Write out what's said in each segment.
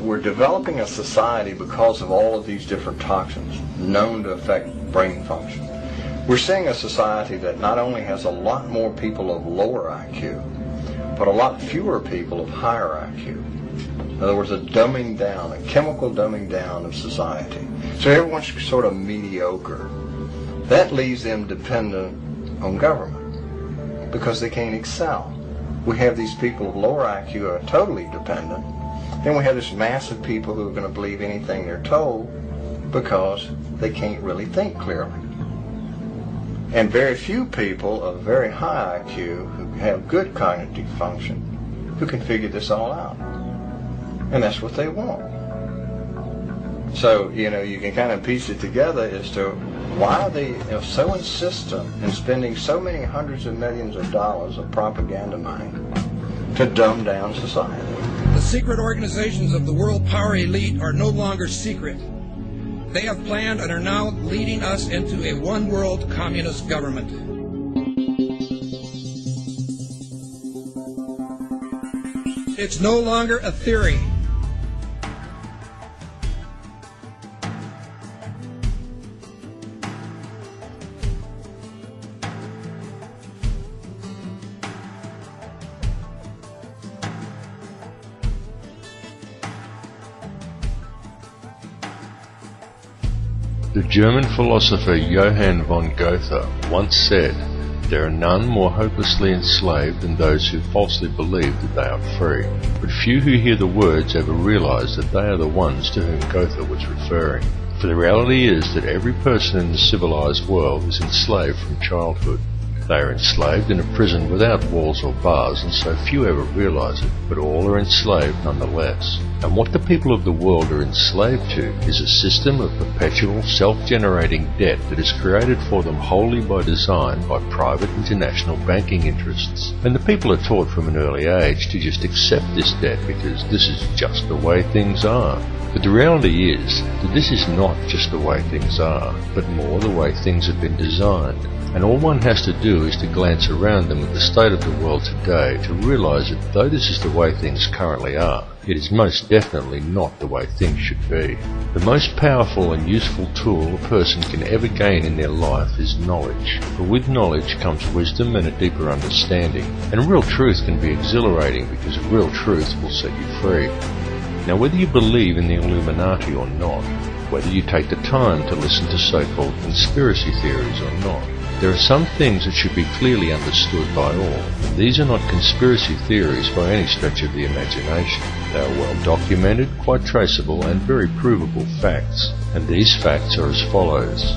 we're developing a society because of all of these different toxins known to affect brain function. We're seeing a society that not only has a lot more people of lower IQ, but a lot fewer people of higher IQ. In other words, a dumbing down, a chemical dumbing down of society. So everyone's sort of mediocre. That leaves them dependent on government because they can't excel. We have these people of lower IQ who are totally dependent. Then we have this mass of people who are going to believe anything they're told because they can't really think clearly. And very few people of very high IQ who have good cognitive function who can figure this all out. And that's what they want. So, you can kind of piece it together as to why are they so insistent in spending so many hundreds of millions of dollars of propaganda money to dumb down society. The secret organizations of the world power elite are no longer secret. They have planned and are now leading us into a one-world communist government. It's no longer a theory. The German philosopher Johann von Goethe once said, "There are none more hopelessly enslaved than those who falsely believe that they are free." But few who hear the words ever realize that they are the ones to whom Goethe was referring. For the reality is that every person in the civilized world is enslaved from childhood. They are enslaved in a prison without walls or bars, and so few ever realize it, but all are enslaved nonetheless. And what the people of the world are enslaved to is a system of perpetual self-generating debt that is created for them wholly by design by private international banking interests. And the people are taught from an early age to just accept this debt because this is just the way things are. But the reality is that this is not just the way things are, but more the way things have been designed. And all one has to do is to glance around them at the state of the world today to realize that though this is the way things currently are, it is most definitely not the way things should be. The most powerful and useful tool a person can ever gain in their life is knowledge. For with knowledge comes wisdom and a deeper understanding. And real truth can be exhilarating because real truth will set you free. Now whether you believe in the Illuminati or not, whether you take the time to listen to so-called conspiracy theories or not, there are some things that should be clearly understood by all. These are not conspiracy theories by any stretch of the imagination. They are well documented, quite traceable, and very provable facts. And these facts are as follows.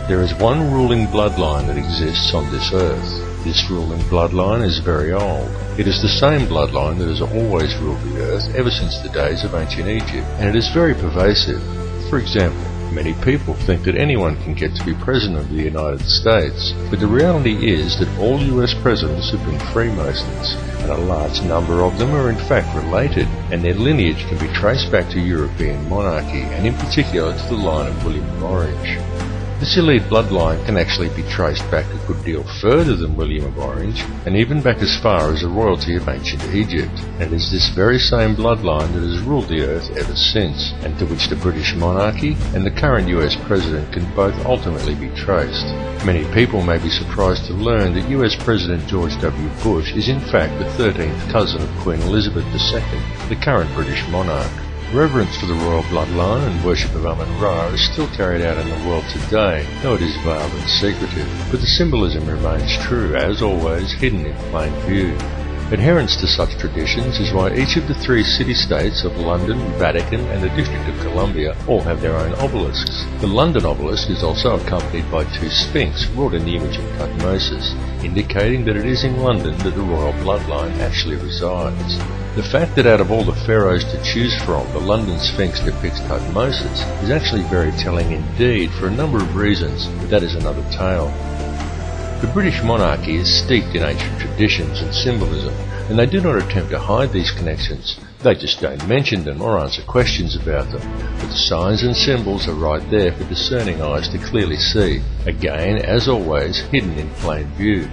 There is one ruling bloodline that exists on this earth. This ruling bloodline is very old. It is the same bloodline that has always ruled the earth ever since the days of ancient Egypt, and it is very pervasive. For example, many people think that anyone can get to be President of the United States, but the reality is that all US presidents have been Freemasons, and a large number of them are in fact related, and their lineage can be traced back to European monarchy, and in particular to the line of William of Orange. This elite bloodline can actually be traced back a good deal further than William of Orange, and even back as far as the royalty of ancient Egypt. And it is this very same bloodline that has ruled the earth ever since, and to which the British monarchy and the current US president can both ultimately be traced. Many people may be surprised to learn that US President George W. Bush is in fact the 13th cousin of Queen Elizabeth II, the current British monarch. Reverence for the royal bloodline and worship of Amun-Ra is still carried out in the world today, though it is veiled and secretive, but the symbolism remains true, as always, hidden in plain view. Adherence to such traditions is why each of the 3 city-states of London, Vatican and the District of Columbia all have their own obelisks. The London obelisk is also accompanied by 2 sphinx wrought in the image of Tutmosis, indicating that it is in London that the royal bloodline actually resides. The fact that out of all the pharaohs to choose from, the London Sphinx depicts Tutmosis is actually very telling indeed for a number of reasons, but that is another tale. The British monarchy is steeped in ancient traditions and symbolism, and they do not attempt to hide these connections. They just don't mention them or answer questions about them. But the signs and symbols are right there for discerning eyes to clearly see, again, as always, hidden in plain view.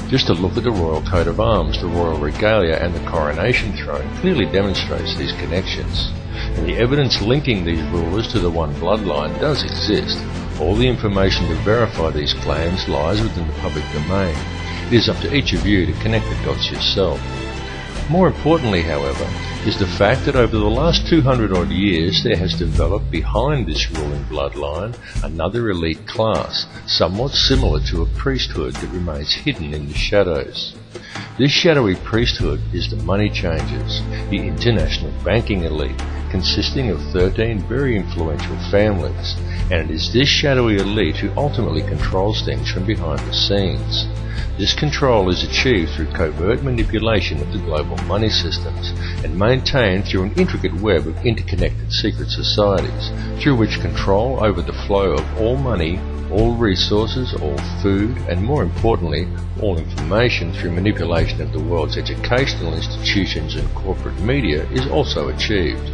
Just a look at the royal coat of arms, the royal regalia and the coronation throne clearly demonstrates these connections. And the evidence linking these rulers to the one bloodline does exist. All the information to verify these claims lies within the public domain. It is up to each of you to connect the dots yourself. More importantly, however, is the fact that over the last 200 odd years there has developed behind this ruling bloodline another elite class, somewhat similar to a priesthood that remains hidden in the shadows. This shadowy priesthood is the money changers, the international banking elite, consisting of 13 very influential families, and it is this shadowy elite who ultimately controls things from behind the scenes. This control is achieved through covert manipulation of the global money systems and maintained through an intricate web of interconnected secret societies, through which control over the flow of all money, all resources, all food, and more importantly, all information through manipulation of the world's educational institutions and corporate media is also achieved.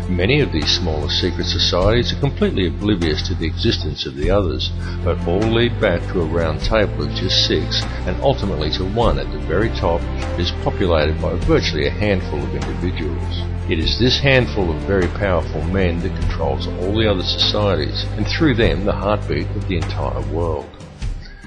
Many of these smaller secret societies are completely oblivious to the existence of the others, but all lead back to a round table of just 6, and ultimately to one at the very top that is populated by virtually a handful of individuals. It is this handful of very powerful men that controls all the other societies, and through them the heartbeat of the entire world.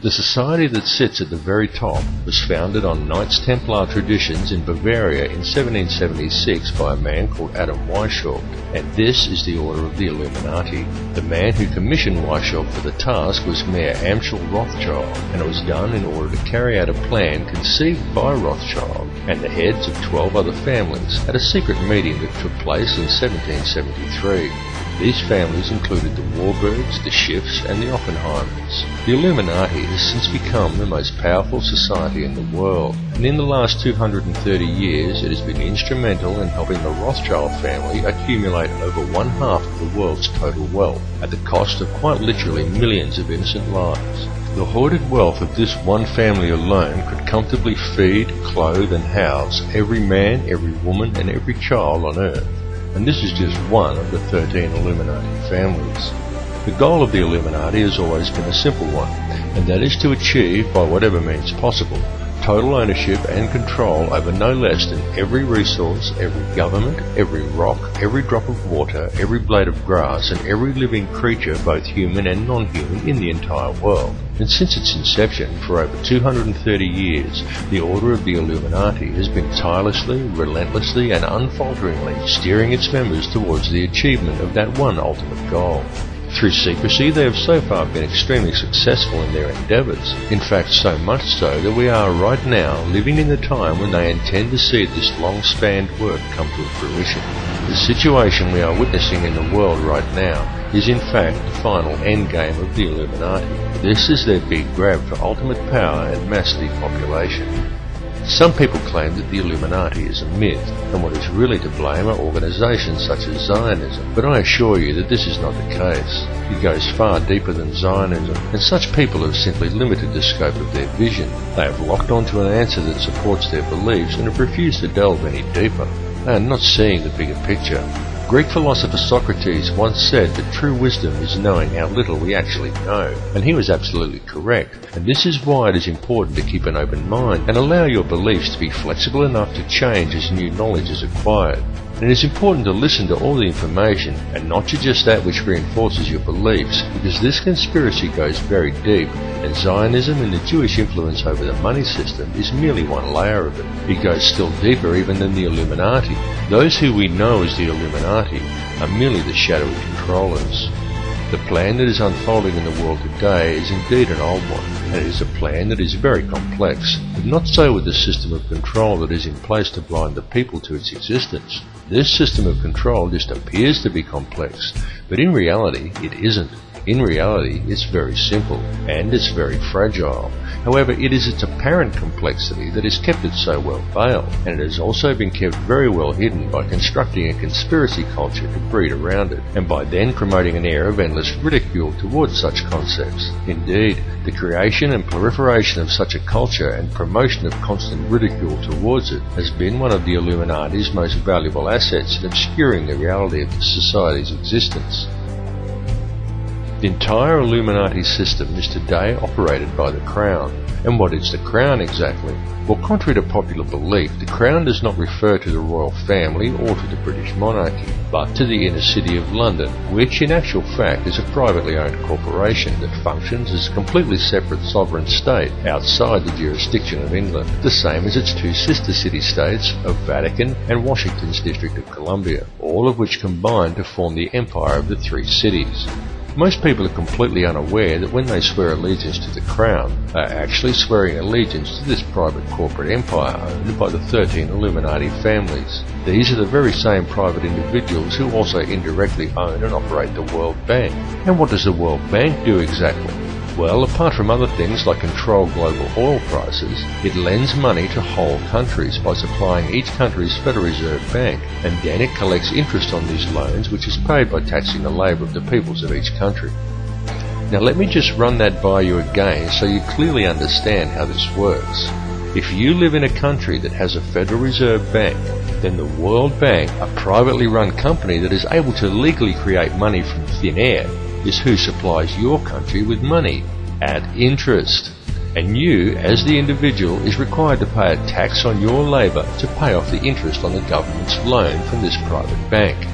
The society that sits at the very top was founded on Knights Templar traditions in Bavaria in 1776 by a man called Adam Weishaupt, and this is the Order of the Illuminati. The man who commissioned Weishaupt for the task was Mayor Amschel Rothschild, and it was done in order to carry out a plan conceived by Rothschild and the heads of 12 other families at a secret meeting that took place in 1773. These families included the Warbirds, the Schiffs, and the Oppenheimers. The Illuminati has since become the most powerful society in the world, and in the last 230 years it has been instrumental in helping the Rothschild family accumulate over 1/2 of the world's total wealth, at the cost of quite literally millions of innocent lives. The hoarded wealth of this one family alone could comfortably feed, clothe, and house every man, every woman, and every child on Earth. And this is just one of the 13 Illuminati families. The goal of the Illuminati has always been a simple one, and that is to achieve, by whatever means possible, total ownership and control over no less than every resource, every government, every rock, every drop of water, every blade of grass, and every living creature, both human and non-human, in the entire world. And since its inception, for over 230 years, the Order of the Illuminati has been tirelessly, relentlessly, and unfalteringly steering its members towards the achievement of that one ultimate goal. Through secrecy, they have so far been extremely successful in their endeavours. In fact, so much so that we are right now living in the time when they intend to see this long-spanned work come to fruition. The situation we are witnessing in the world right now is in fact the final endgame of the Illuminati. This is their big grab for ultimate power and mass depopulation. Some people claim that the Illuminati is a myth, and what is really to blame are organisations such as Zionism, but I assure you that this is not the case. It goes far deeper than Zionism, and such people have simply limited the scope of their vision. They have locked onto an answer that supports their beliefs and have refused to delve any deeper. They are not seeing the bigger picture. Greek philosopher Socrates once said that true wisdom is knowing how little we actually know, and he was absolutely correct, and this is why it is important to keep an open mind and allow your beliefs to be flexible enough to change as new knowledge is acquired. And it is important to listen to all the information and not to just that which reinforces your beliefs, because this conspiracy goes very deep, and Zionism and the Jewish influence over the money system is merely one layer of it. It goes still deeper even than the Illuminati. Those who we know as the Illuminati are merely the shadowy controllers. The plan that is unfolding in the world today is indeed an old one, and it is a plan that is very complex, but not so with the system of control that is in place to blind the people to its existence. This system of control just appears to be complex, but in reality it isn't. In reality, it's very simple, and it's very fragile. However, it is its apparent complexity that has kept it so well veiled, and it has also been kept very well hidden by constructing a conspiracy culture to breed around it, and by then promoting an air of endless ridicule towards such concepts. Indeed, the creation and proliferation of such a culture and promotion of constant ridicule towards it has been one of the Illuminati's most valuable assets in obscuring the reality of the society's existence. The entire Illuminati system is today operated by the Crown, And what is the Crown exactly? Well, contrary to popular belief, the Crown does not refer to the royal family or to the British monarchy, but to the inner city of London, which in actual fact is a privately owned corporation that functions as a completely separate sovereign state outside the jurisdiction of England, the same as its two sister city-states of Vatican and Washington's District of Columbia, all of which combine to form the Empire of the Three Cities. Most people are completely unaware that when they swear allegiance to the Crown, they are actually swearing allegiance to this private corporate empire owned by the 13 Illuminati families. These are the very same private individuals who also indirectly own and operate the World Bank. And what does the World Bank do exactly? Well, apart from other things like control global oil prices, it lends money to whole countries by supplying each country's Federal Reserve Bank, and then it collects interest on these loans, which is paid by taxing the labour of the peoples of each country. Now let me just run that by you again so you clearly understand how this works. If you live in a country that has a Federal Reserve Bank, then the World Bank, a privately run company that is able to legally create money from thin air, is who supplies your country with money at interest. And you, as the individual, is required to pay a tax on your labour to pay off the interest on the government's loan from this private bank.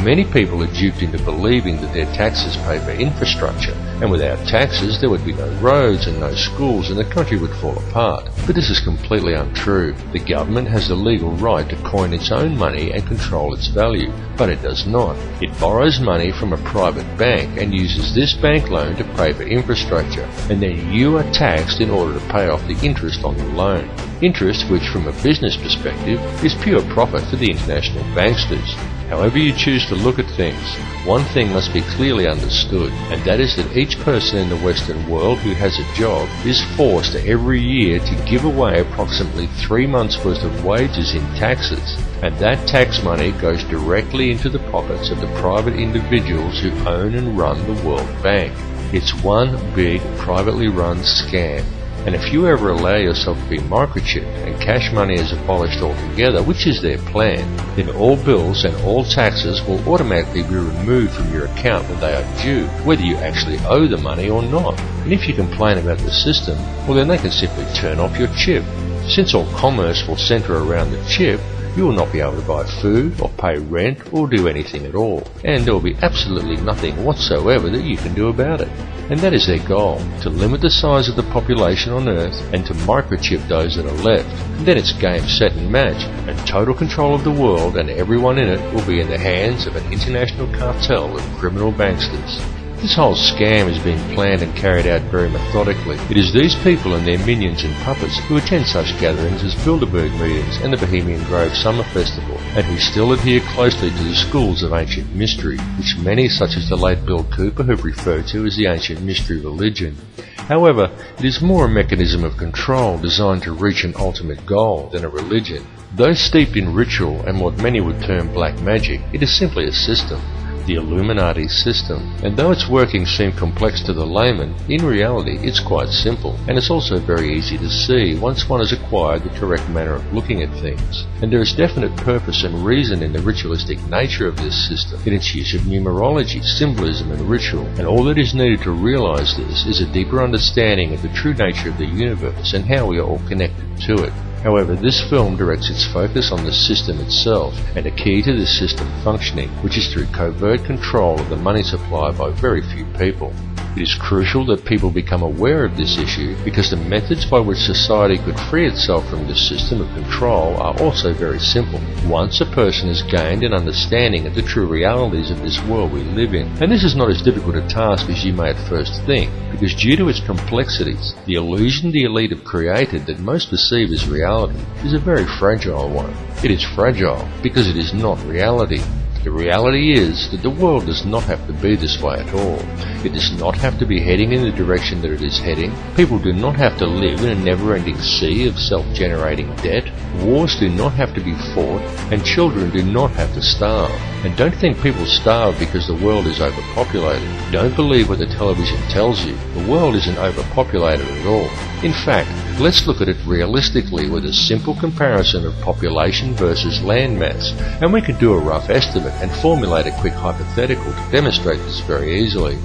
Many people are duped into believing that their taxes pay for infrastructure, and without taxes there would be no roads and no schools and the country would fall apart. But this is completely untrue. The government has the legal right to coin its own money and control its value, but it does not. It borrows money from a private bank and uses this bank loan to pay for infrastructure, and then you are taxed in order to pay off the interest on the loan. Interest which, from a business perspective, is pure profit for the international banksters. However you choose to look at things, one thing must be clearly understood, and that is that each person in the Western world who has a job is forced every year to give away approximately 3 months' worth of wages in taxes, and that tax money goes directly into the pockets of the private individuals who own and run the World Bank. It's one big privately run scam. And if you ever allow yourself to be microchipped and cash money is abolished altogether, which is their plan, then all bills and all taxes will automatically be removed from your account when they are due, whether you actually owe the money or not. And if you complain about the system, well then they can simply turn off your chip. Since all commerce will centre around the chip, you will not be able to buy food or pay rent or do anything at all, and there will be absolutely nothing whatsoever that you can do about it. And that is their goal, to limit the size of the population on Earth and to microchip those that are left. And then it's game, set and match, and total control of the world and everyone in it will be in the hands of an international cartel of criminal banksters. This whole scam is being planned and carried out very methodically. It is these people and their minions and puppets who attend such gatherings as Bilderberg meetings and the Bohemian Grove Summer Festival, and who still adhere closely to the schools of ancient mystery, which many such as the late Bill Cooper have referred to as the ancient mystery religion. However, it is more a mechanism of control designed to reach an ultimate goal than a religion. Though steeped in ritual and what many would term black magic, it is simply a system. The Illuminati system, and though its workings seem complex to the layman, in reality it's quite simple, and it's also very easy to see once one has acquired the correct manner of looking at things. And there is definite purpose and reason in the ritualistic nature of this system, in its use of numerology, symbolism and ritual, and all that is needed to realize this is a deeper understanding of the true nature of the universe and how we are all connected to it. However, this film directs its focus on the system itself and a key to this system functioning, which is through covert control of the money supply by very few people. It is crucial that people become aware of this issue because the methods by which society could free itself from this system of control are also very simple. Once a person has gained an understanding of the true realities of this world we live in, and this is not as difficult a task as you may at first think, because due to its complexities, the illusion the elite have created that most perceive as reality is a very fragile one. It is fragile because it is not reality. The reality is that the world does not have to be this way at all. It does not have to be heading in the direction that it is heading. People do not have to live in a never-ending sea of self-generating debt. Wars do not have to be fought, and children do not have to starve. And don't think people starve because the world is overpopulated. Don't believe what the television tells you. The world isn't overpopulated at all. In fact, let's look at it realistically with a simple comparison of population versus land mass, and we can do a rough estimate and formulate a quick hypothetical to demonstrate this very easily.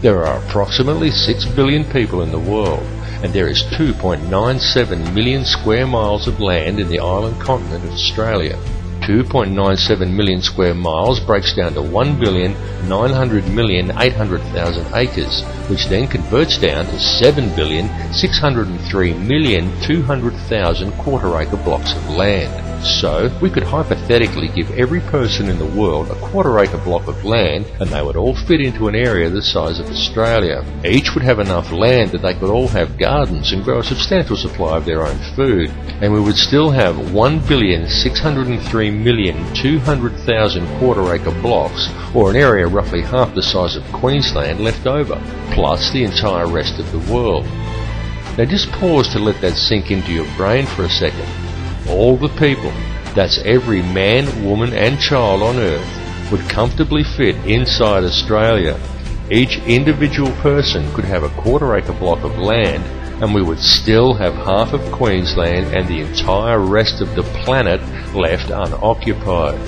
There are approximately 6 billion people in the world, and there is 2.97 million square miles of land in the island continent of Australia. 2.97 million square miles breaks down to 1,900,800,000 acres, which then converts down to 7,603,200,000 quarter-acre blocks of land. So, we could hypothetically give every person in the world a quarter-acre block of land, and they would all fit into an area the size of Australia. Each would have enough land that they could all have gardens and grow a substantial supply of their own food, and we would still have 1,603,200,000 quarter-acre blocks, or an area roughly half the size of Queensland, left over, plus the entire rest of the world. Now just pause to let that sink into your brain for a second. All the people, that's every man, woman and child on Earth, would comfortably fit inside Australia. Each individual person could have a quarter-acre block of land, and we would still have half of Queensland and the entire rest of the planet left unoccupied.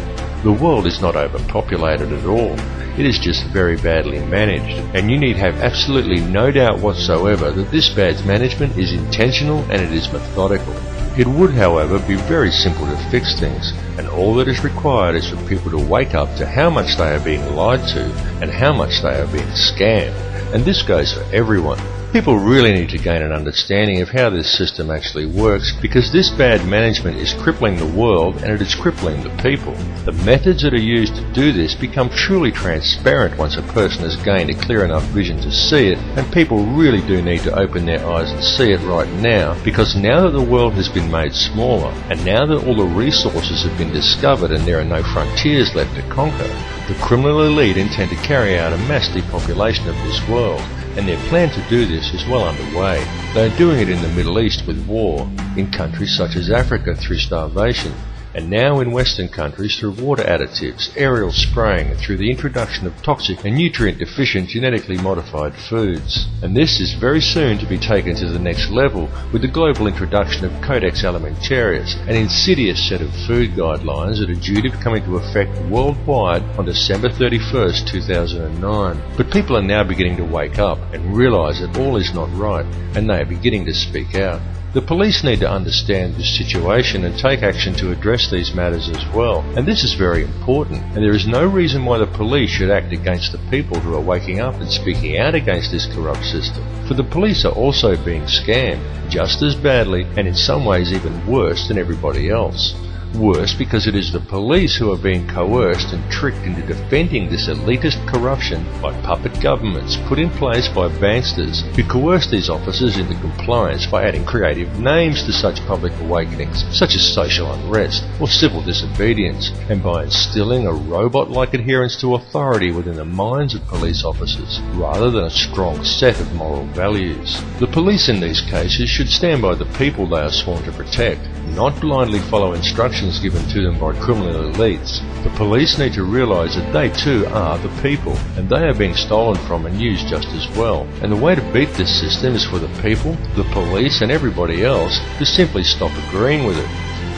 The world is not overpopulated at all. It is just very badly managed, and you need have absolutely no doubt whatsoever that this bad management is intentional and it is methodical. It would, however, be very simple to fix things, and all that is required is for people to wake up to how much they are being lied to and how much they are being scammed, and this goes for everyone. People really need to gain an understanding of how this system actually works, because this bad management is crippling the world and it is crippling the people. The methods that are used to do this become truly transparent once a person has gained a clear enough vision to see it, and people really do need to open their eyes and see it right now, because now that the world has been made smaller, and now that all the resources have been discovered and there are no frontiers left to conquer, the criminal elite intend to carry out a mass depopulation of this world, and their plan to do this is well underway. They are doing it in the Middle East with war, in countries such as Africa through starvation, and now in Western countries through water additives, aerial spraying, and through the introduction of toxic and nutrient-deficient genetically modified foods. And this is very soon to be taken to the next level with the global introduction of Codex Alimentarius, an insidious set of food guidelines that are due to come into effect worldwide on December 31st, 2009. But people are now beginning to wake up and realise that all is not right, and they are beginning to speak out. The police need to understand this situation and take action to address these matters as well, and this is very important, and there is no reason why the police should act against the people who are waking up and speaking out against this corrupt system, for the police are also being scammed, just as badly and in some ways even worse than everybody else. Worse because it is the police who are being coerced and tricked into defending this elitist corruption by puppet governments put in place by banksters who coerce these officers into compliance by adding creative names to such public awakenings, such as social unrest or civil disobedience, and by instilling a robot-like adherence to authority within the minds of police officers, rather than a strong set of moral values. The police in these cases should stand by the people they are sworn to protect, not blindly follow instructions given to them by criminal elites. The police need to realise that they too are the people, and they are being stolen from and used just as well. And the way to beat this system is for the people, the police and everybody else to simply stop agreeing with it.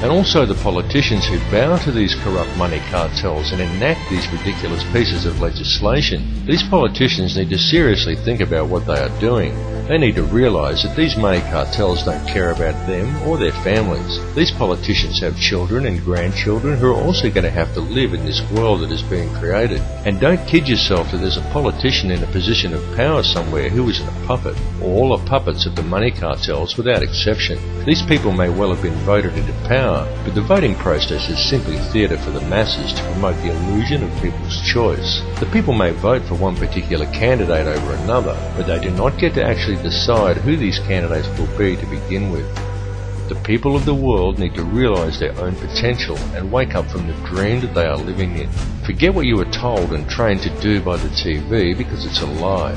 And also the politicians who bow to these corrupt money cartels and enact these ridiculous pieces of legislation. These politicians need to seriously think about what they are doing. They need to realise that these money cartels don't care about them or their families. These politicians have children and grandchildren who are also going to have to live in this world that is being created. And don't kid yourself that there's a politician in a position of power somewhere who isn't a puppet. All are puppets of the money cartels without exception. These people may well have been voted into power, but the voting process is simply theatre for the masses to promote the illusion of people's choice. The people may vote for one particular candidate over another, but they do not get to actually decide who these candidates will be to begin with. The people of the world need to realise their own potential and wake up from the dream that they are living in. Forget what you were told and trained to do by the TV, because it's a lie.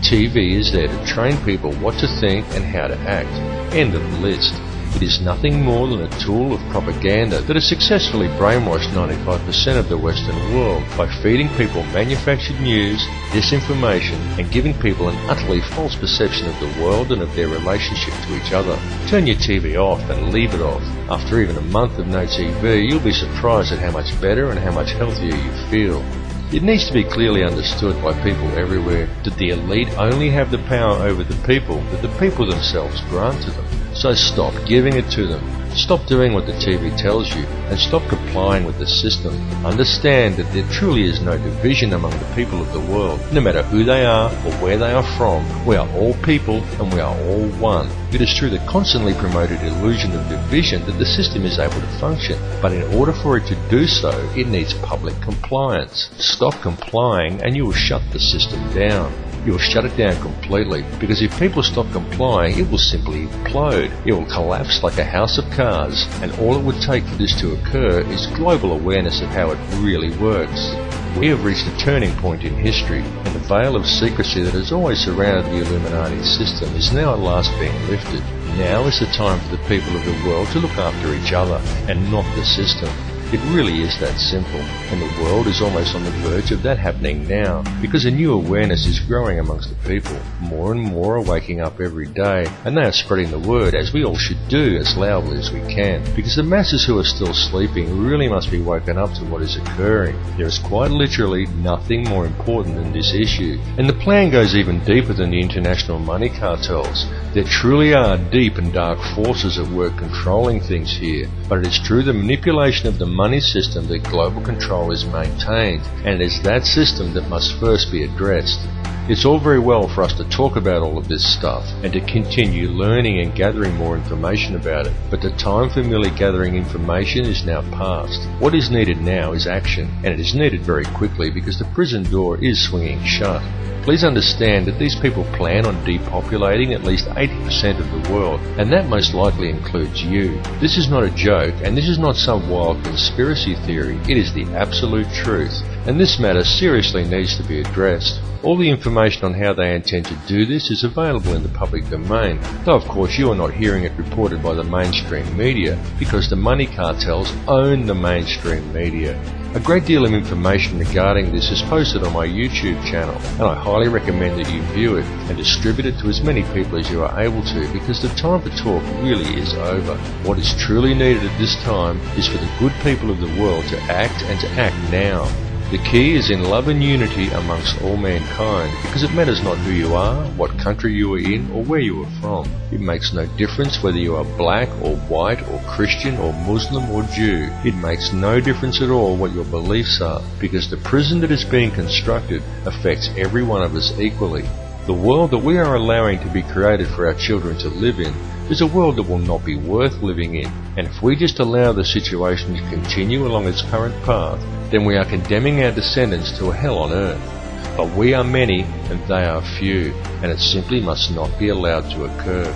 TV is there to train people what to think and how to act. End of the list. It is nothing more than a tool of propaganda that has successfully brainwashed 95% of the Western world by feeding people manufactured news, disinformation, and giving people an utterly false perception of the world and of their relationship to each other. Turn your TV off and leave it off. After even a month of no TV, you'll be surprised at how much better and how much healthier you feel. It needs to be clearly understood by people everywhere that the elite only have the power over the people that the people themselves grant to them. So stop giving it to them. Stop doing what the TV tells you and stop complying with the system. Understand that there truly is no division among the people of the world. No matter who they are or where they are from, we are all people and we are all one. It is through the constantly promoted illusion of division that the system is able to function, but in order for it to do so, it needs public compliance. Stop complying and you will shut the system down. You will shut it down completely, because if people stop complying, it will simply implode. It will collapse like a house of cards, and all it would take for this to occur is global awareness of how it really works. We have reached a turning point in history, and the veil of secrecy that has always surrounded the Illuminati system is now at last being lifted. Now is the time for the people of the world to look after each other, and not the system. It really is that simple, and the world is almost on the verge of that happening now, because a new awareness is growing amongst the people. More and more are waking up every day, and they are spreading the word, as we all should do, as loudly as we can, because the masses who are still sleeping really must be woken up to what is occurring. There is quite literally nothing more important than this issue, and the plan goes even deeper than the international money cartels. There truly are deep and dark forces at work controlling things here, but it is through the manipulation of the money system that global control is maintained, and it is that system that must first be addressed. It's all very well for us to talk about all of this stuff and to continue learning and gathering more information about it, but the time for merely gathering information is now past. What is needed now is action, and it is needed very quickly because the prison door is swinging shut. Please understand that these people plan on depopulating at least 80% of the world, and that most likely includes you. This is not a joke, and this is not some wild conspiracy theory. It is the absolute truth, and this matter seriously needs to be addressed. All the information on how they intend to do this is available in the public domain, though of course you are not hearing it reported by the mainstream media, because the money cartels own the mainstream media. A great deal of information regarding this is posted on my YouTube channel, and I highly recommend that you view it and distribute it to as many people as you are able to, because the time for talk really is over. What is truly needed at this time is for the good people of the world to act, and to act now. The key is in love and unity amongst all mankind, because it matters not who you are, what country you are in, or where you are from. It makes no difference whether you are black or white or Christian or Muslim or Jew. It makes no difference at all what your beliefs are, because the prison that is being constructed affects every one of us equally. The world that we are allowing to be created for our children to live in is a world that will not be worth living in, and if we just allow the situation to continue along its current path, then we are condemning our descendants to a hell on earth. But we are many and they are few, and it simply must not be allowed to occur.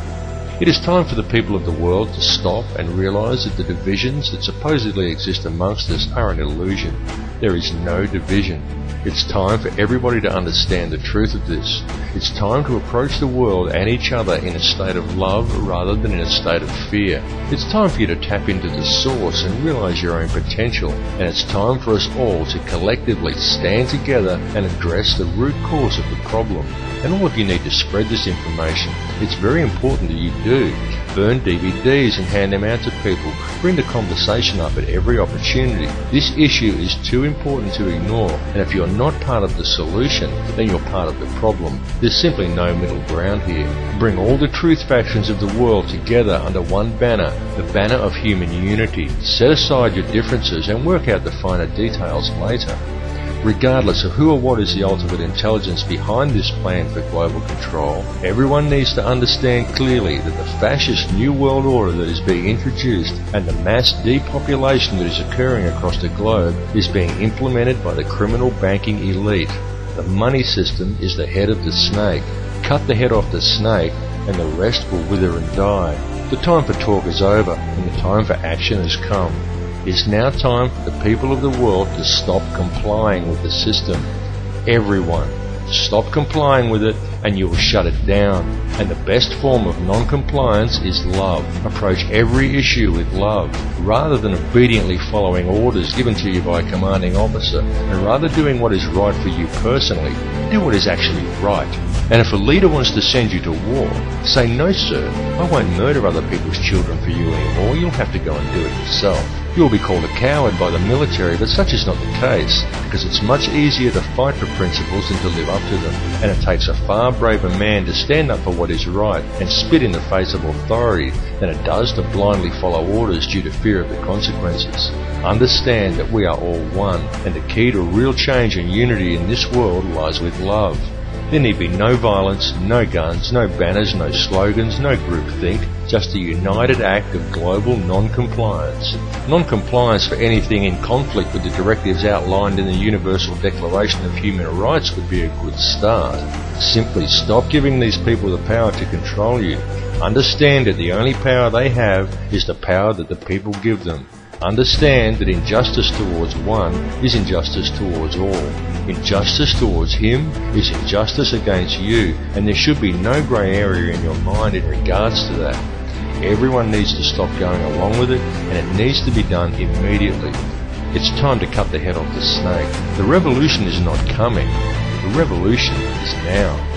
It is time for the people of the world to stop and realize that the divisions that supposedly exist amongst us are an illusion. There is no division. It's time for everybody to understand the truth of this. It's time to approach the world and each other in a state of love rather than in a state of fear. It's time for you to tap into the source and realize your own potential. And it's time for us all to collectively stand together and address the root cause of the problem. And all of you need to spread this information. It's very important that you do. Burn DVDs and hand them out to people. Bring the conversation up at every opportunity. This issue is too important to ignore, and if you're not part of the solution, then you're part of the problem. There's simply no middle ground here. Bring all the truth factions of the world together under one banner, the banner of human unity. Set aside your differences and work out the finer details later. Regardless of who or what is the ultimate intelligence behind this plan for global control, everyone needs to understand clearly that the fascist New World Order that is being introduced and the mass depopulation that is occurring across the globe is being implemented by the criminal banking elite. The money system is the head of the snake. Cut the head off the snake and the rest will wither and die. The time for talk is over and the time for action has come. It's now time for the people of the world to stop complying with the system. Everyone, stop complying with it and you will shut it down. And the best form of non-compliance is love. Approach every issue with love, rather than obediently following orders given to you by a commanding officer, and rather doing what is right for you personally, do what is actually right. And if a leader wants to send you to war, say, "No sir, I won't murder other people's children for you anymore, you'll have to go and do it yourself." You will be called a coward by the military, but such is not the case, because it's much easier to fight for principles than to live up to them, and it takes a far braver man to stand up for what is right and spit in the face of authority than it does to blindly follow orders due to fear of the consequences. Understand that we are all one, and the key to real change and unity in this world lies with love. There need be no violence, no guns, no banners, no slogans, no groupthink, just a united act of global non-compliance. Non-compliance for anything in conflict with the directives outlined in the Universal Declaration of Human Rights would be a good start. Simply stop giving these people the power to control you. Understand that the only power they have is the power that the people give them. Understand that injustice towards one is injustice towards all. Injustice towards him is injustice against you, and there should be no grey area in your mind in regards to that. Everyone needs to stop going along with it, and it needs to be done immediately. It's time to cut the head off the snake. The revolution is not coming. The revolution is now.